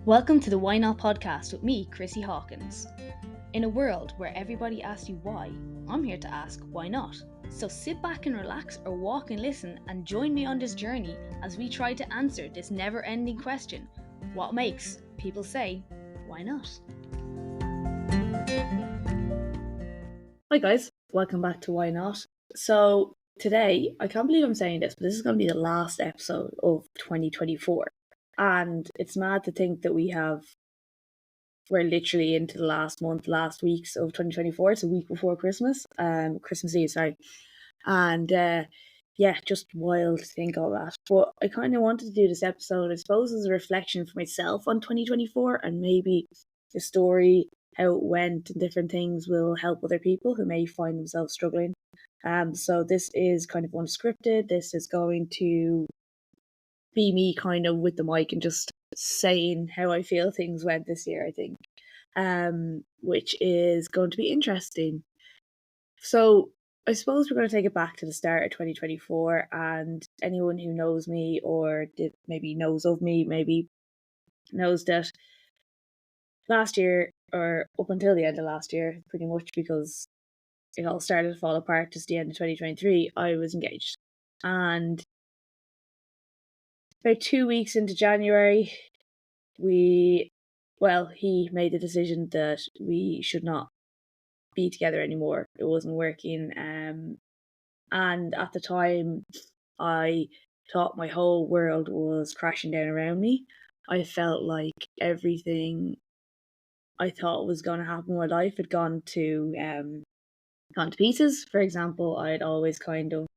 Welcome to the Why Not podcast with me, Chrissy Hawkins. In a world where everybody asks you why, I'm here to ask why not. So sit back and relax or walk and listen and join me on this journey as we try to answer this never-ending question: what makes people say, why not? Hi guys, welcome back to Why Not. So today, I can't believe I'm saying this, but this is going to be the last episode of 2024. And it's mad to think that we're literally into the last weeks of 2024. It's a week before Christmas, Christmas Eve, sorry. And just wild to think all that. But I kind of wanted to do this episode, I suppose, as a reflection for myself on 2024 and maybe the story, how it went, and different things will help other people who may find themselves struggling. So this is kind of unscripted. This is going to be me kind of with the mic and just saying how I feel things went this year, I think, which is going to be interesting. So I suppose we're going to take it back to the start of 2024, and anyone who knows me or maybe knows of me, maybe knows that last year, or up until the end of last year, pretty much, because it all started to fall apart just the end of 2023, I was engaged. And about 2 weeks into January, he made the decision that we should not be together anymore. It wasn't working. And at the time, I thought my whole world was crashing down around me. I felt like everything I thought was going to happen in my life had gone to pieces. For example, I'd always kind of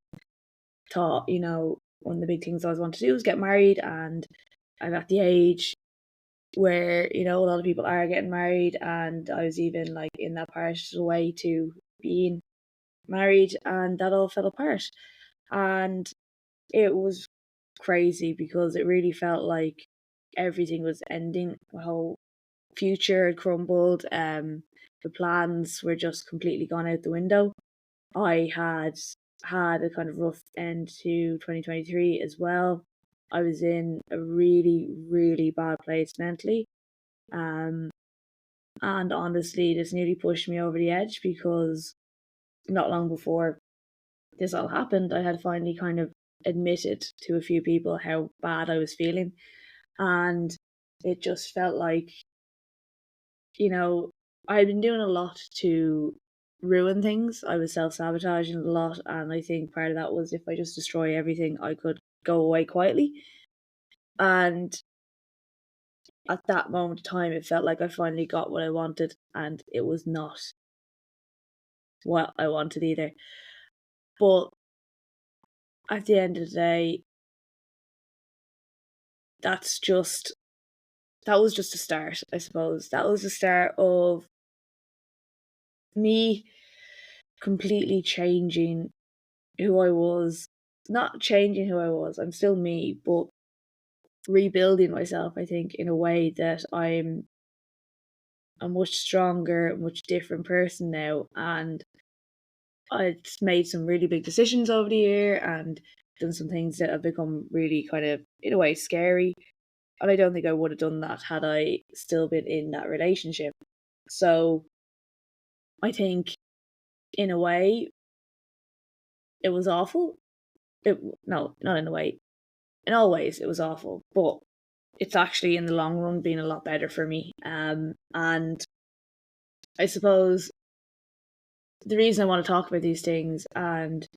thought, one of the big things I always wanted to do was get married, and I'm at the age where, a lot of people are getting married, and I was even like in that part of the way to being married, and that all fell apart. And it was crazy because it really felt like everything was ending. My whole future had crumbled. The plans were just completely gone out the window. I had a kind of rough end to 2023 as well. I was in a really, really bad place mentally. And honestly, this nearly pushed me over the edge, because not long before this all happened, I had finally kind of admitted to a few people how bad I was feeling. And it just felt like, I had been doing a lot to ruin things. I was self-sabotaging a lot, and I think part of that was, if I just destroy everything, I could go away quietly. And at that moment of time, it felt like I finally got what I wanted, and it was not what I wanted either. But at the end of the day, that was just a start, I suppose. That was the start of me completely changing who I was. Not changing who I was, I'm still me, but rebuilding myself, I think, in a way that I'm a much stronger, much different person now. And I've made some really big decisions over the year and done some things that have become really kind of, in a way, scary. And I don't think I would have done that had I still been in that relationship. So I think, in a way, it was awful. No, not in a way. In all ways, it was awful. But it's actually, in the long run, been a lot better for me. And I suppose the reason I want to talk about these things, and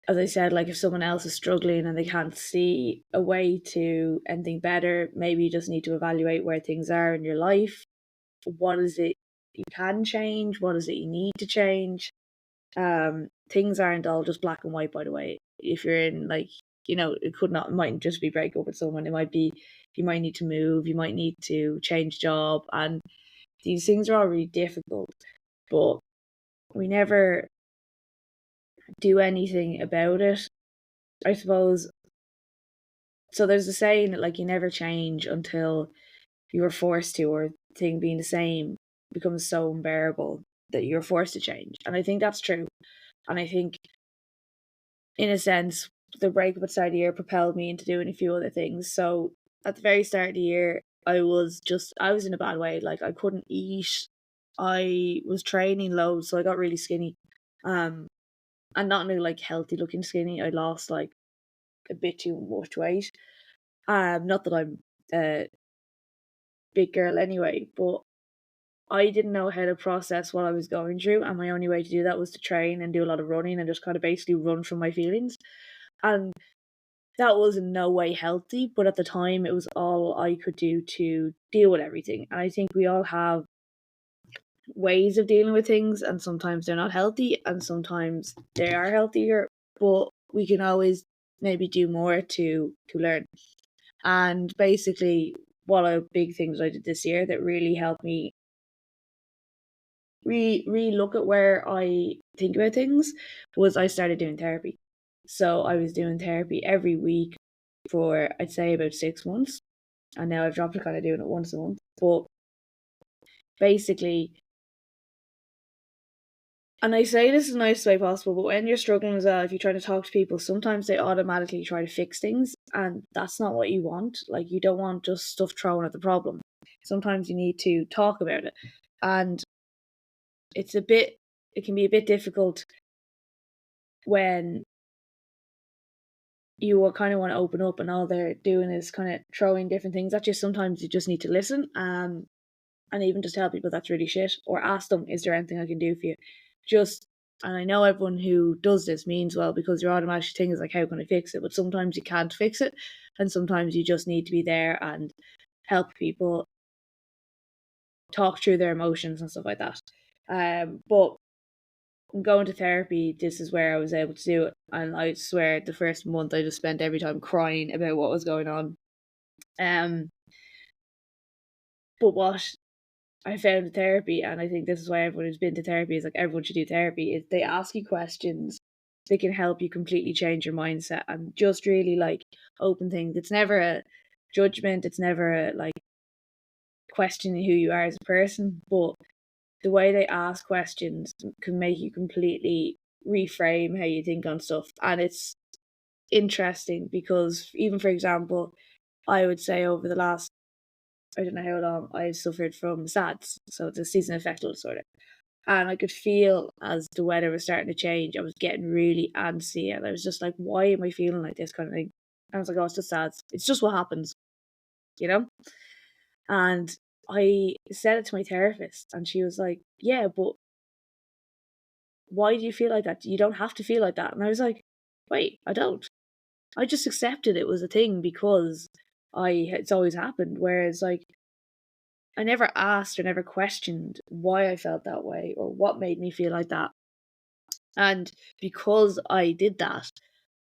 as I said, like, if someone else is struggling and they can't see a way to anything better, maybe you just need to evaluate where things are in your life. What is it you can change? What is it you need to change? Things aren't all just black and white, by the way. If you're in, like, it mightn't just be break up with someone. It might be, you might need to move, you might need to change job, and these things are all really difficult, but we never do anything about it, I suppose. So there's a saying that, like, you never change until you're forced to, or thing being the same becomes so unbearable that you're forced to change. And I think that's true. And I think, in a sense, the breakup at the start of the year propelled me into doing a few other things. So at the very start of the year, I was in a bad way. Like, I couldn't eat. I was training loads, so I got really skinny. Um, and not in a like healthy looking skinny. I lost like a bit too much weight. Not that I'm a big girl anyway, but I didn't know how to process what I was going through, and my only way to do that was to train and do a lot of running and just kind of basically run from my feelings. And that was in no way healthy, but at the time it was all I could do to deal with everything. And I think we all have ways of dealing with things, and sometimes they're not healthy and sometimes they are healthier, but we can always maybe do more to learn. And basically, one of the big things I did this year that really helped me look at where I think about things was I started doing therapy. So I was doing therapy every week for I'd say about 6 months, and now I've dropped to kind of doing it once a month. But basically, and I say this in the nicest way possible, but when you're struggling as well, if you're trying to talk to people, sometimes they automatically try to fix things, and that's not what you want. Like, you don't want just stuff thrown at the problem. Sometimes you need to talk about it, and it's a bit, it can be a bit difficult when you will kind of want to open up and all they're doing is kind of throwing different things at you. Sometimes you just need to listen, and even just tell people that's really shit, or ask them, is there anything I can do for you? Just, and I know everyone who does this means well, because your automatic thing is like, how can I fix it? But sometimes you can't fix it, and sometimes you just need to be there and help people talk through their emotions and stuff like that. But going to therapy, this is where I was able to do it. And I swear, the first month I just spent every time crying about what was going on. Um, but what I found in therapy, and I think this is why everyone who's been to therapy is like everyone should do therapy, is they ask you questions that can help you completely change your mindset and just really like open things. It's never a judgment, it's never a like questioning who you are as a person, but the way they ask questions can make you completely reframe how you think on stuff. And it's interesting because, even for example, I would say over the last, I don't know how long, I've suffered from SADS, so it's a seasonal affective disorder. And I could feel as the weather was starting to change, I was getting really antsy, and I was just like, why am I feeling like this kind of thing? And I was like, oh, it's just SADS. It's just what happens, you know? And I said it to my therapist, and she was like, yeah, but why do you feel like that? You don't have to feel like that. And I was like, wait, I don't. I just accepted it was a thing because it's always happened. Whereas, like, I never asked or never questioned why I felt that way or what made me feel like that. And because I did that,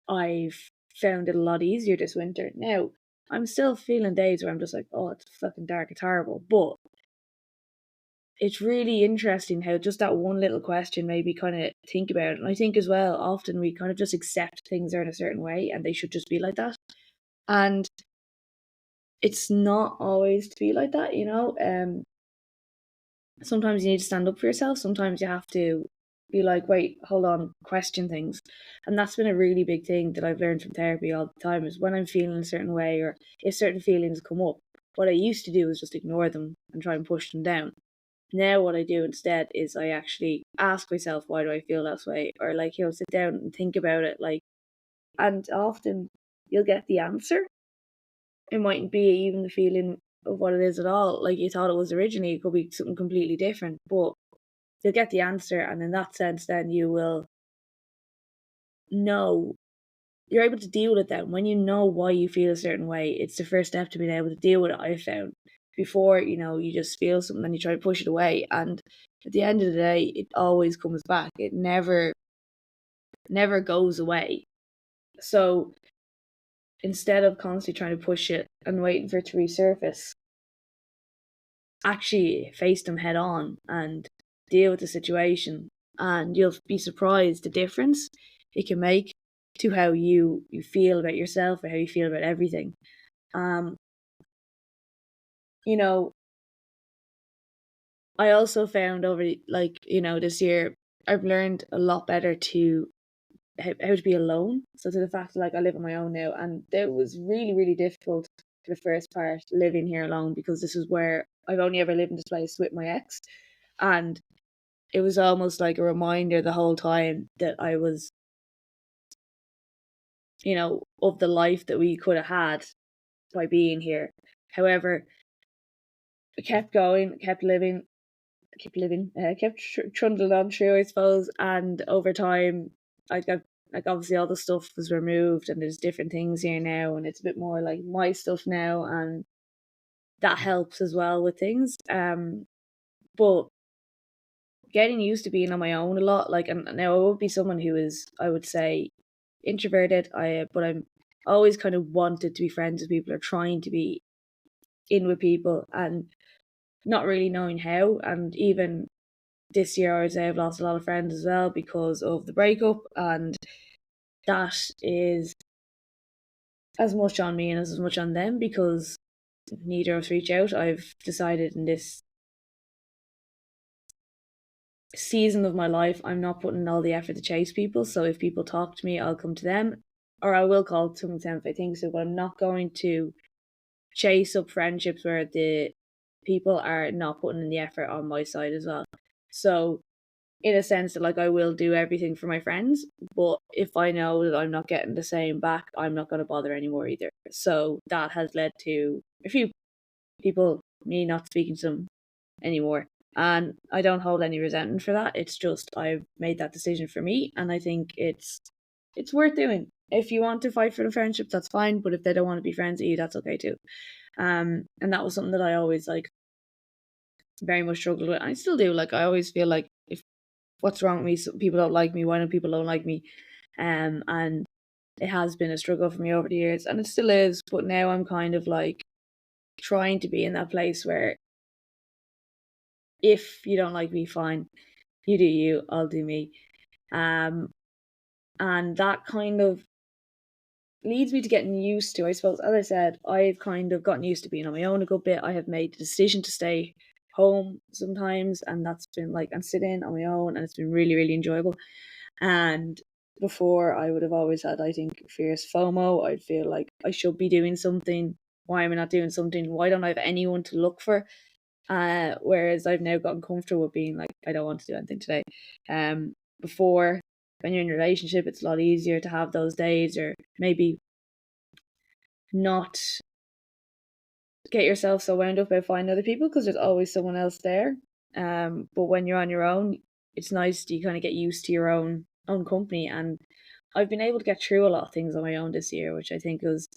I've found it a lot easier this winter. Now, I'm still feeling days where I'm just like, oh, it's fucking dark, it's horrible. But it's really interesting how just that one little question made me kind of think about it. And I think as well, often we kind of just accept things are in a certain way and they should just be like that. And it's not always to be like that, you know? Sometimes you need to stand up for yourself. Sometimes you have to be like, wait, hold on, question things. And that's been a really big thing that I've learned from therapy all the time, is when I'm feeling a certain way or if certain feelings come up, what I used to do was just ignore them and try and push them down. Now what I do instead is I actually ask myself, why do I feel that way? Or like, sit down and think about it, like, and often you'll get the answer. It mightn't be even the feeling of what it is at all, like you thought it was originally. It could be something completely different, but you'll get the answer, and in that sense then you will know, you're able to deal with it then. When you know why you feel a certain way, it's the first step to being able to deal with it, I found. Before, you just feel something and you try to push it away, and at the end of the day it always comes back. It never goes away. So instead of constantly trying to push it and waiting for it to resurface, actually face them head on and deal with the situation, and you'll be surprised the difference it can make to how you feel about yourself or how you feel about everything. um you know I also found over this year I've learned a lot better to how to be alone. So to the fact that, like, I live on my own now, and it was really really difficult for the first part living here alone, because this is where I've only ever lived in this place with my ex, and it was almost like a reminder the whole time that I was, of the life that we could have had by being here. However, I kept going, kept trundling on through, I suppose. And over time, I got, like, obviously all the stuff was removed, and there's different things here now, and it's a bit more like my stuff now, and that helps as well with things. But getting used to being on my own a lot, like, and now I would be someone who is, I would say, introverted. But I'm always kind of wanted to be friends with people or trying to be in with people, and not really knowing how. And even this year, I would say I've lost a lot of friends as well because of the breakup, and that is as much on me and as much on them, because neither of us reach out. I've decided in this season of my life, I'm not putting all the effort to chase people. So if people talk to me, I'll come to them, or I will call to them if I think so. But I'm not going to chase up friendships where the people are not putting in the effort on my side as well. So in a sense that, like, I will do everything for my friends, but if I know that I'm not getting the same back, I'm not going to bother anymore either. So that has led to a few people, me not speaking to them anymore. And I don't hold any resentment for that. It's just I've made that decision for me, and I think it's worth doing. If you want to fight for the friendship, that's fine. But if they don't want to be friends with you, that's okay too. And that was something that I always, like, very much struggled with. I still do. Like, I always feel like, if what's wrong with me? So people don't like me. Why don't people don't like me? And it has been a struggle for me over the years, and it still is. But now I'm kind of like trying to be in that place where, if you don't like me, fine, you do you, I'll do me. Um, and that kind of leads me to getting used to, I suppose, as I said, I've kind of gotten used to being on my own a good bit. I have made the decision to stay home sometimes, and that's been like, and sit in on my own, and it's been really, really enjoyable. And before, I would have always had, I think, fierce FOMO. I'd feel like I should be doing something. Why am I not doing something? Why don't I have anyone to look for? Whereas I've now gotten comfortable with being like, I don't want to do anything today. Before, when you're in a relationship, it's a lot easier to have those days, or maybe not get yourself so wound up about finding other people because there's always someone else there. But when you're on your own, it's nice to kind of get used to your own company. And I've been able to get through a lot of things on my own this year, which I think was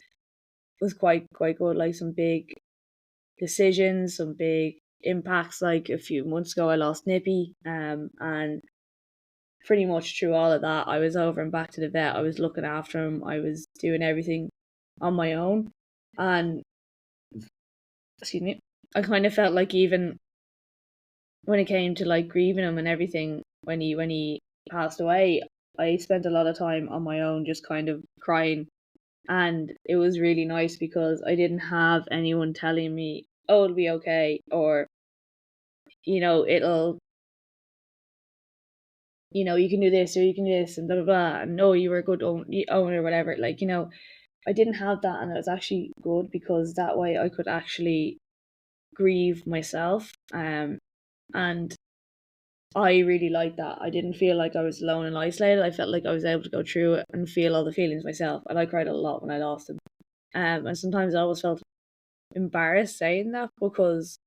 quite good. Like, some big decisions, some big impacts. Like, a few months ago, I lost Nippy, and pretty much through all of that, I was over and back to the vet. I was looking after him. I was doing everything on my own, and excuse me, I kind of felt like, even when it came to, like, grieving him and everything, when he passed away, I spent a lot of time on my own, just kind of crying. And it was really nice because I didn't have anyone telling me, "Oh, it'll be okay," or, it'll, you can do this, or you can do this, and blah blah blah, and no, you were a good owner, or whatever. Like, I didn't have that, and it was actually good because that way I could actually grieve myself. And I really liked that. I didn't feel like I was alone and isolated. I felt like I was able to go through it and feel all the feelings myself. And I cried a lot when I lost him. And sometimes I always felt embarrassed saying that because,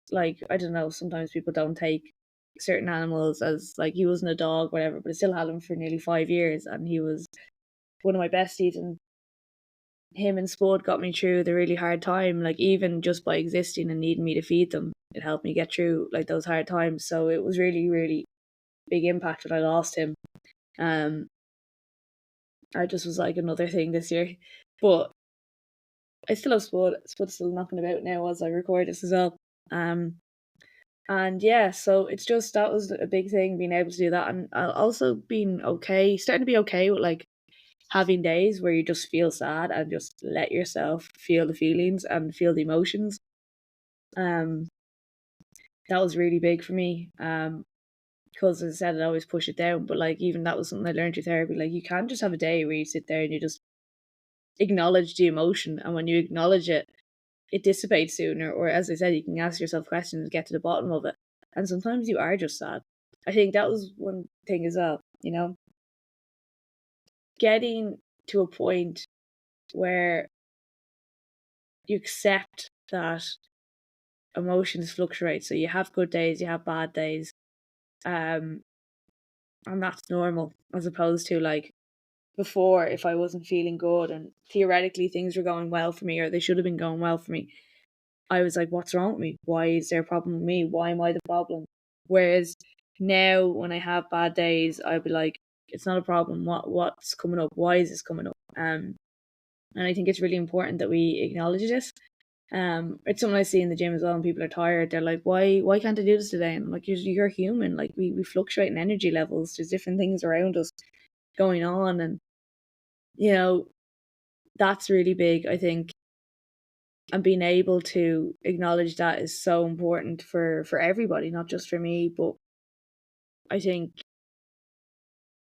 like, I don't know, sometimes people don't take certain animals as, like, he wasn't a dog, whatever, but I still had him for nearly 5 years, and he was one of my besties, and him and Spud got me through the really hard time. Like, even just by existing and needing me to feed them, it helped me get through, like, those hard times. So it was really, really big impact when I lost him. Um, I just was like another thing this year, but I still have Spud. Spud's still knocking about now as I record this as well. Um, and yeah, so it's just, that was a big thing, being able to do that, and also being okay, starting to be okay with, like, having days where you just feel sad and just let yourself feel the feelings and feel the emotions. Um, that was really big for me. Because, as I said, I always push it down, but, like, even that was something I learned through therapy. Like, you can't just have a day where you sit there and you just acknowledge the emotion, and when you acknowledge it, it dissipates sooner. Or as I said, you can ask yourself questions and get to the bottom of it. And sometimes you are just sad. I think that was one thing as well, getting to a point where you accept that emotions fluctuate. So you have good days, you have bad days, and that's normal. As opposed to like before, if I wasn't feeling good and theoretically things were going well for me, or they should have been going well for me, I was like, what's wrong with me? Why is there a problem with me? Why am I the problem? Whereas now, when I have bad days, I'd be like, it's not a problem. What's coming up? Why is this coming up? And I think it's really important that we acknowledge this. It's something I see in the gym as well. When people are tired, they're like, why can't I do this today? And I'm like, you're human. Like we fluctuate in energy levels. There's different things around us going on, and that's really big, I think. And being able to acknowledge that is so important for everybody, not just for me. But I think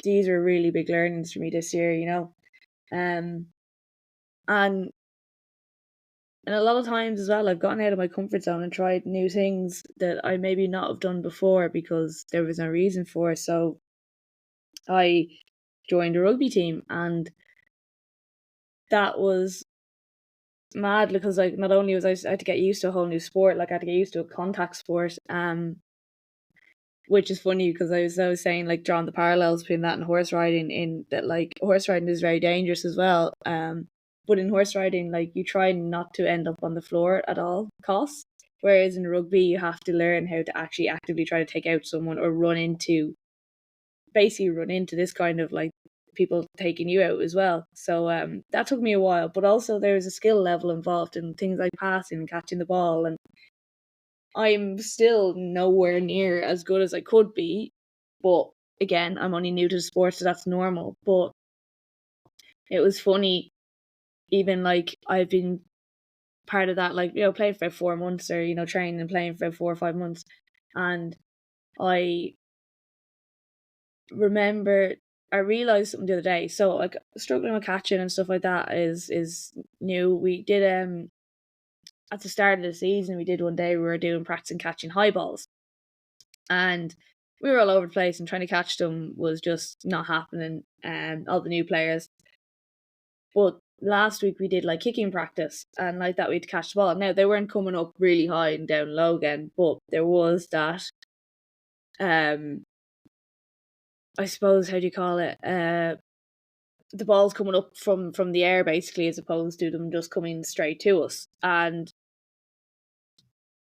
these are really big learnings for me this year, and and a lot of times as well, I've gotten out of my comfort zone and tried new things that I maybe not have done before because there was no reason for it. So I joined a rugby team, and that was mad because like not only was I had to get used to a whole new sport, like I had to get used to a contact sport, which is funny because I was saying like drawing the parallels between that and horse riding, in that like horse riding is very dangerous as well. But in horse riding, like you try not to end up on the floor at all costs. Whereas in rugby, you have to learn how to actually actively try to take out someone or basically run into this kind of like people taking you out as well. So that took me a while, but also there was a skill level involved in things like passing and catching the ball, and I'm still nowhere near as good as I could be. But again, I'm only new to the sport, so that's normal. But it was funny, even like I've been part of that, like, playing for about 4 months, or, training and playing for about 4 or 5 months. And I remember I realized something the other day. So like struggling with catching and stuff like that is new. We did at the start of the season, we did one day we were doing practicing catching high balls, and we were all over the place, and trying to catch them was just not happening. All the new players. But last week we did like kicking practice, and like that we'd catch the ball. Now they weren't coming up really high and down low again, but there was that. I suppose, how do you call it? The ball's coming up from the air basically, as opposed to them just coming straight to us. And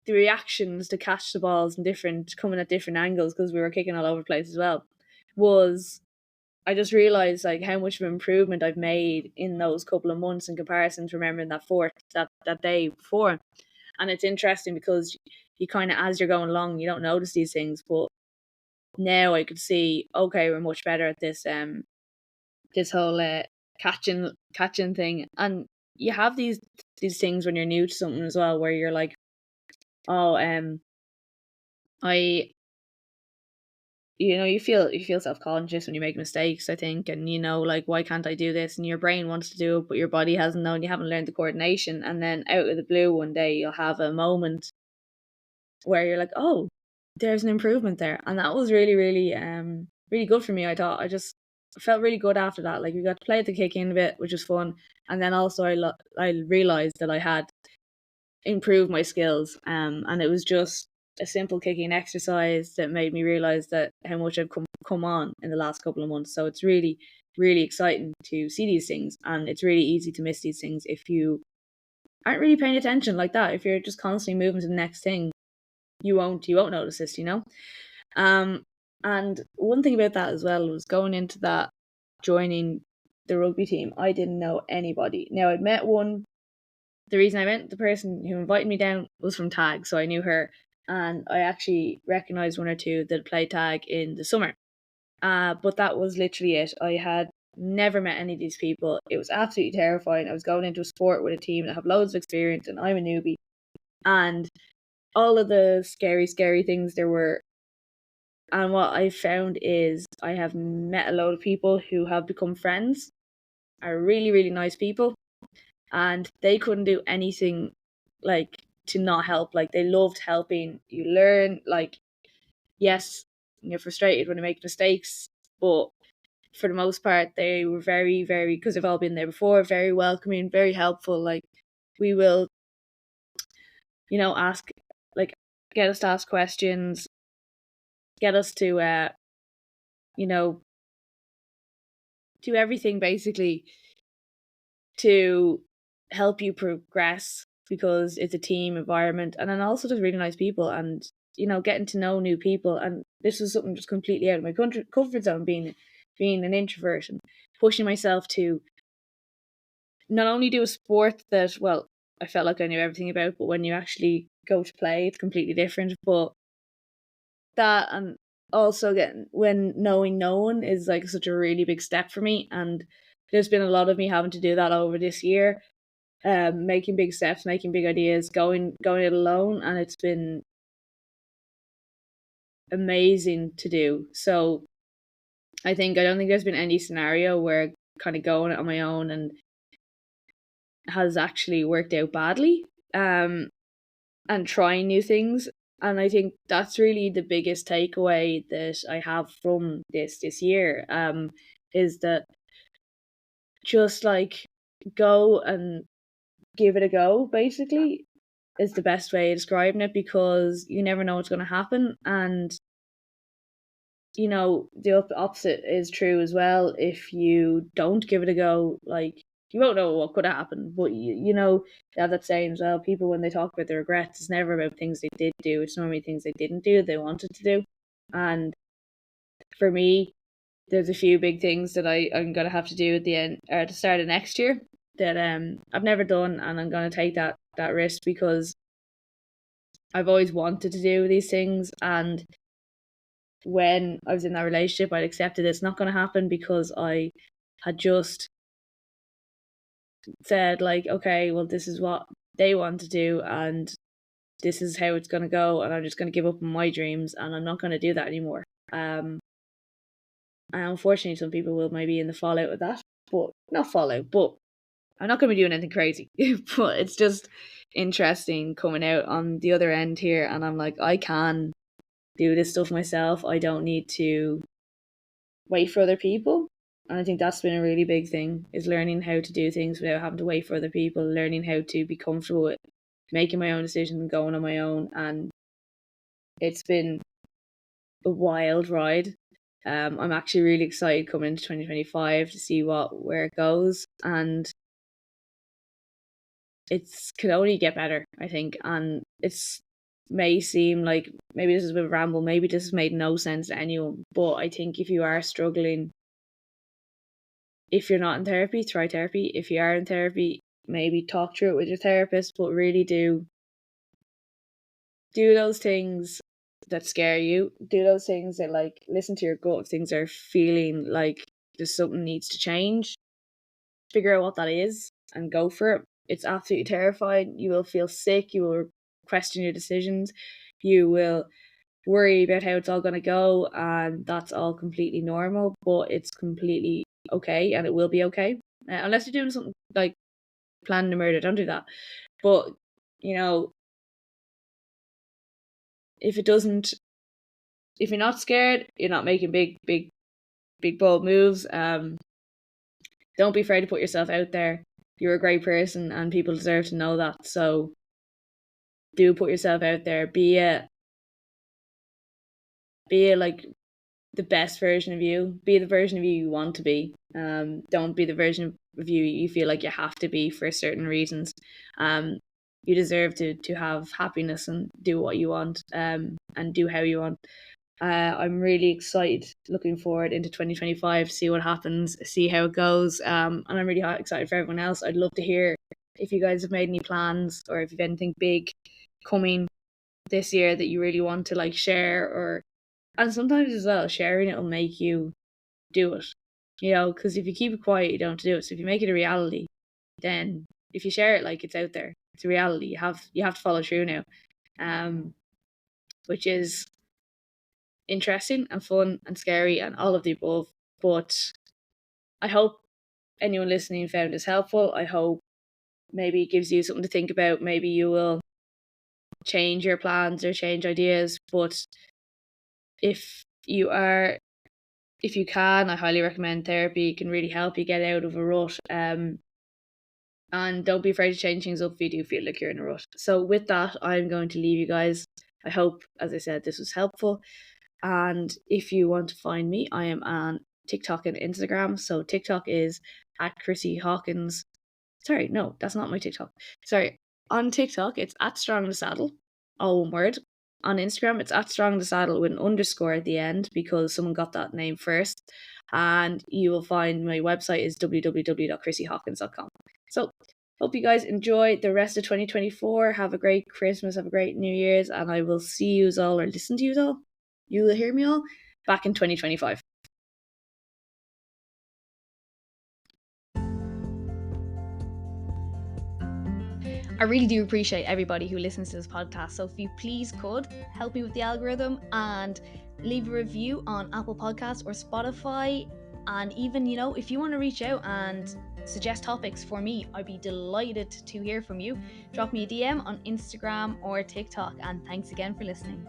the reactions to catch the balls and coming at different angles, because we were kicking all over the place as well, was, I just realised like how much of improvement I've made in those couple of months in comparison to remembering that day before. And it's interesting because you kind of, as you're going along, you don't notice these things, but now I could see, okay, we're much better at this whole catching thing. And you have these things when you're new to something as well, where you're like, oh, I you feel self-conscious when you make mistakes, I think. And like, why can't I do this? And your brain wants to do it, but your body hasn't known, you haven't learned the coordination. And then out of the blue one day you'll have a moment where you're like, oh, there's an improvement there. And that was really, really really good for me. I thought I just felt really good after that. Like, we got to play the kick in a bit, which was fun. And then also I realized that I had improved my skills, and it was just a simple kicking exercise that made me realize that how much I've come on in the last couple of months. So it's really, really exciting to see these things, and it's really easy to miss these things if you aren't really paying attention like that. If you're just constantly moving to the next thing, you won't notice this. And one thing about that as well was going into that, joining the rugby team. I didn't know anybody. Now, I'd met one. The reason I went, the person who invited me down was from tag, so I knew her, and I actually recognised one or two that played tag in the summer. But that was literally it. I had never met any of these people. It was absolutely terrifying. I was going into a sport with a team that have loads of experience, and I'm a newbie. And all of the scary, scary things there were. And what I found is I have met a lot of people who have become friends, are really, really nice people. and they couldn't do anything like to not help. Like, they loved helping you learn. Like, yes, you're frustrated when you make mistakes, but for the most part, they were very, very, because they've all been there before, very welcoming, very helpful. Like, we will, ask, like, get us to ask questions, get us to, you know, do everything basically to help you progress, because it's a team environment. And then also just really nice people, and getting to know new people. And this was something just completely out of my comfort zone, being an introvert, and pushing myself to not only do a sport that, well, I felt like I knew everything about, but when you actually go to play, it's completely different. But that, and also getting, when knowing no one is like such a really big step for me. And there's been a lot of me having to do that over this year, making big steps, making big ideas, going it alone, and it's been amazing to do. So I don't think there's been any scenario where kind of going it on my own and has actually worked out badly. And trying new things. And I think that's really the biggest takeaway that I have from this year, is that just like go and give it a go, basically, is the best way of describing it, because you never know what's going to happen. And the opposite is true as well. If you don't give it a go, like, you won't know what could happen. But they have that saying as well: people, when they talk about their regrets, it's never about things they did do, it's normally things they didn't do, they wanted to do. And for me, there's a few big things that I'm gonna have to do at the end, or at the start of next year, that I've never done, and I'm gonna take that risk, because I've always wanted to do these things. And when I was in that relationship, I'd accepted it's not going to happen, because I had just said, like, okay, well, this is what they want to do, and this is how it's going to go, and I'm just going to give up on my dreams, and I'm not going to do that anymore. And unfortunately, some people will maybe in the fallout of that, but not fallout, but I'm not going to be doing anything crazy. But it's just interesting coming out on the other end here, and I'm like, I can do this stuff myself. I don't need to wait for other people. And I think that's been a really big thing, is learning how to do things without having to wait for other people, learning how to be comfortable with making my own decisions and going on my own. And it's been a wild ride. I'm actually really excited coming into 2025 to see where it goes. And it's can only get better, I think. And it's may seem like maybe this is a bit of a ramble, maybe this has made no sense to anyone, but I think if you are struggling, if you're not in therapy, try therapy. If you are in therapy, maybe talk through it with your therapist, but really do those things that scare you. Do those things that, like, listen to your gut if things are feeling like there's something needs to change. Figure out what that is and go for it. It's absolutely terrifying. You will feel sick, you will question your decisions, you will worry about how it's all going to go, and that's all completely normal, but it's completely okay, and it will be okay. Unless you're doing something like planning a murder, don't do that. But if it doesn't, if you're not scared, you're not making big bold moves. Don't be afraid to put yourself out there. You're a great person, and people deserve to know that. So do put yourself out there. Be a like the best version of you. Be the version of you want to be. Don't be the version of you feel like you have to be for certain reasons. You deserve to have happiness and do what you want, and do how you want. I'm really excited, looking forward into 2025, see what happens, see how it goes. And I'm really excited for everyone else. I'd love to hear if you guys have made any plans, or if you've anything big coming this year that you really want to, like, share. Or and sometimes as well, sharing it will make you do it, because if you keep it quiet, you don't do it. So if you make it a reality, then if you share it, like, it's out there, it's a reality, you have to follow through now. Which is interesting and fun and scary and all of the above. But I hope anyone listening found this helpful. I hope maybe it gives you something to think about. Maybe you will change your plans or change ideas. But if you can, I highly recommend therapy. It can really help you get out of a rut. And don't be afraid to change things up if you do feel like you're in a rut. So with that, I'm going to leave you guys. I hope, as I said, this was helpful. And if you want to find me, I am on TikTok and Instagram. So TikTok is at Chrissy Hawkins. Sorry, no, that's not my TikTok. Sorry. On TikTok, it's at Strong in the Saddle, all one word. On Instagram, it's at Strong in the Saddle with an underscore at the end because someone got that name first. And you will find my website is www.chrissyhawkins.com. So, hope you guys enjoy the rest of 2024. Have a great Christmas, have a great New Year's, and I will see you all or listen to you all. You will hear me all back in 2025. I really do appreciate everybody who listens to this podcast. So if you please could help me with the algorithm and leave a review on Apple Podcasts or Spotify. And even, if you want to reach out and suggest topics for me, I'd be delighted to hear from you. Drop me a DM on Instagram or TikTok. And thanks again for listening.